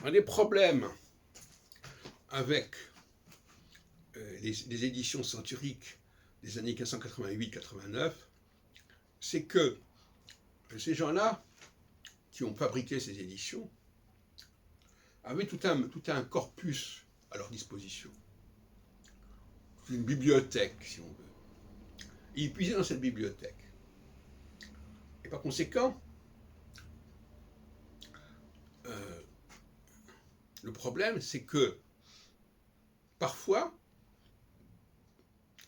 Un des problèmes avec les éditions centuriques des années 1588-89, c'est que ces gens-là, qui ont fabriqué ces éditions, avaient tout un corpus à leur disposition. Une bibliothèque, si on veut. Et ils puisaient dans cette bibliothèque. Et par conséquent, le problème, c'est que parfois,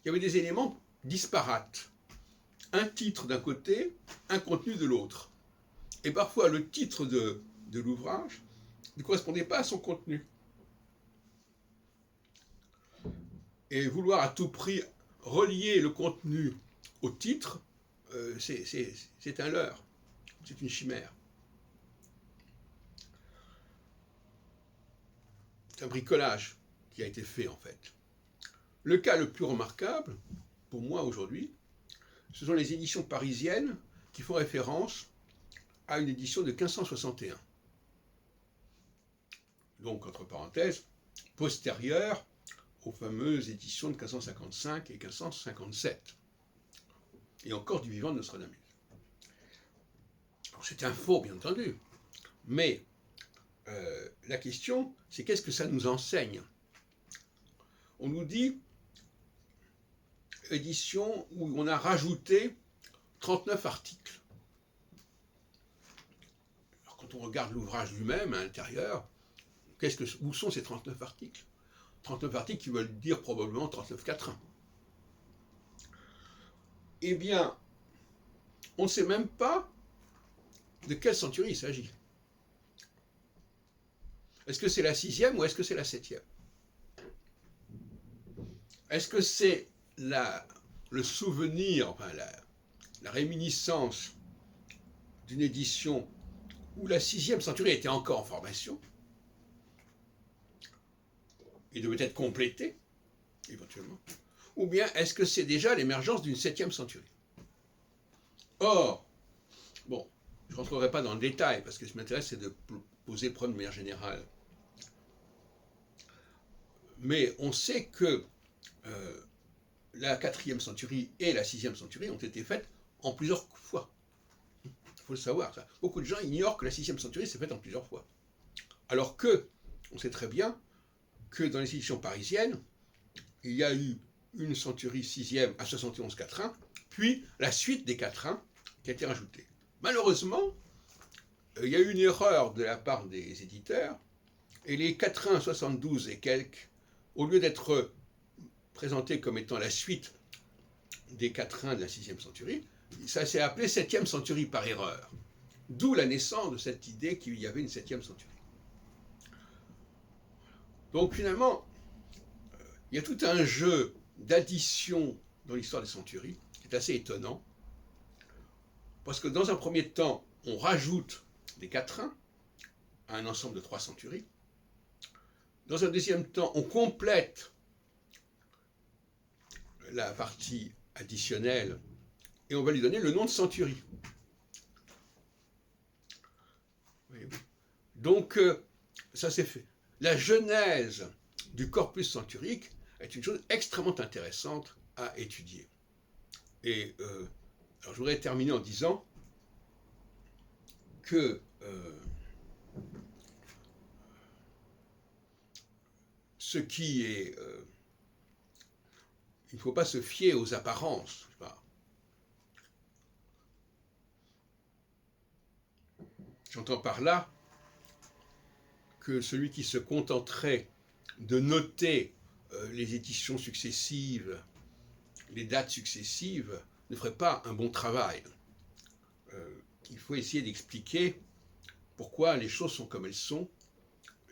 il y avait des éléments disparates. Un titre d'un côté, un contenu de l'autre. Et parfois, le titre de l'ouvrage ne correspondait pas à son contenu. Et vouloir à tout prix relier le contenu au titre, c'est un leurre, c'est une chimère. C'est un bricolage qui a été fait en fait. Le cas le plus remarquable, pour moi aujourd'hui, ce sont les éditions parisiennes qui font référence à une édition de 1561. Donc, entre parenthèses, postérieure aux fameuses éditions de 1555 et 1557. Et encore du vivant de Nostradamus. Alors, c'est un faux, bien entendu. Mais la question, c'est qu'est-ce que ça nous enseigne? On nous dit édition où on a rajouté 39 articles. Alors, quand on regarde l'ouvrage lui-même à l'intérieur, où sont ces 39 articles? 39 articles qui veulent dire probablement 39 quatrains. Eh bien, on ne sait même pas de quelle centurie il s'agit. Est-ce que c'est la 6e ou est-ce que c'est la 7e? Est-ce que c'est le souvenir, enfin la réminiscence d'une édition où la 6e centurie était encore en formation et devait être complétée, éventuellement? Ou bien est-ce que c'est déjà l'émergence d'une 7e centurie? Or, bon, je ne rentrerai pas dans le détail, parce que ce qui m'intéresse, c'est de poser le problème de manière générale. Mais on sait que la 4e centurie et la 6e centurie ont été faites en plusieurs fois. Il faut le savoir, ça. Beaucoup de gens ignorent que la 6e centurie s'est faite en plusieurs fois. Alors que, on sait très bien que dans les éditions parisiennes, il y a eu une centurie 6e à 71 quatrains, puis la suite des quatrains qui a été rajoutée. Malheureusement, il y a eu une erreur de la part des éditeurs, et les quatrains 72 et quelques, au lieu d'être présentés comme étant la suite des quatrains de la 6e centurie, ça s'est appelé 7e centurie par erreur. D'où la naissance de cette idée qu'il y avait une 7e centurie. Donc finalement, il y a tout un jeu d'addition dans l'histoire des centuries qui est assez étonnant, parce que dans un premier temps, on rajoute des quatrains à un ensemble de 3 centuries. Dans un deuxième temps, on complète la partie additionnelle et on va lui donner le nom de centurie. Donc, ça s'est fait. La genèse du corpus centurique est une chose extrêmement intéressante à étudier. Et alors je voudrais terminer en disant que ce qui est... il ne faut pas se fier aux apparences. J'entends par là que celui qui se contenterait de noter les éditions successives, les dates successives, ne ferait pas un bon travail. Il faut essayer d'expliquer pourquoi les choses sont comme elles sont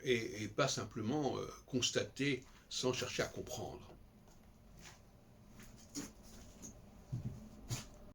et pas simplement constater sans chercher à comprendre.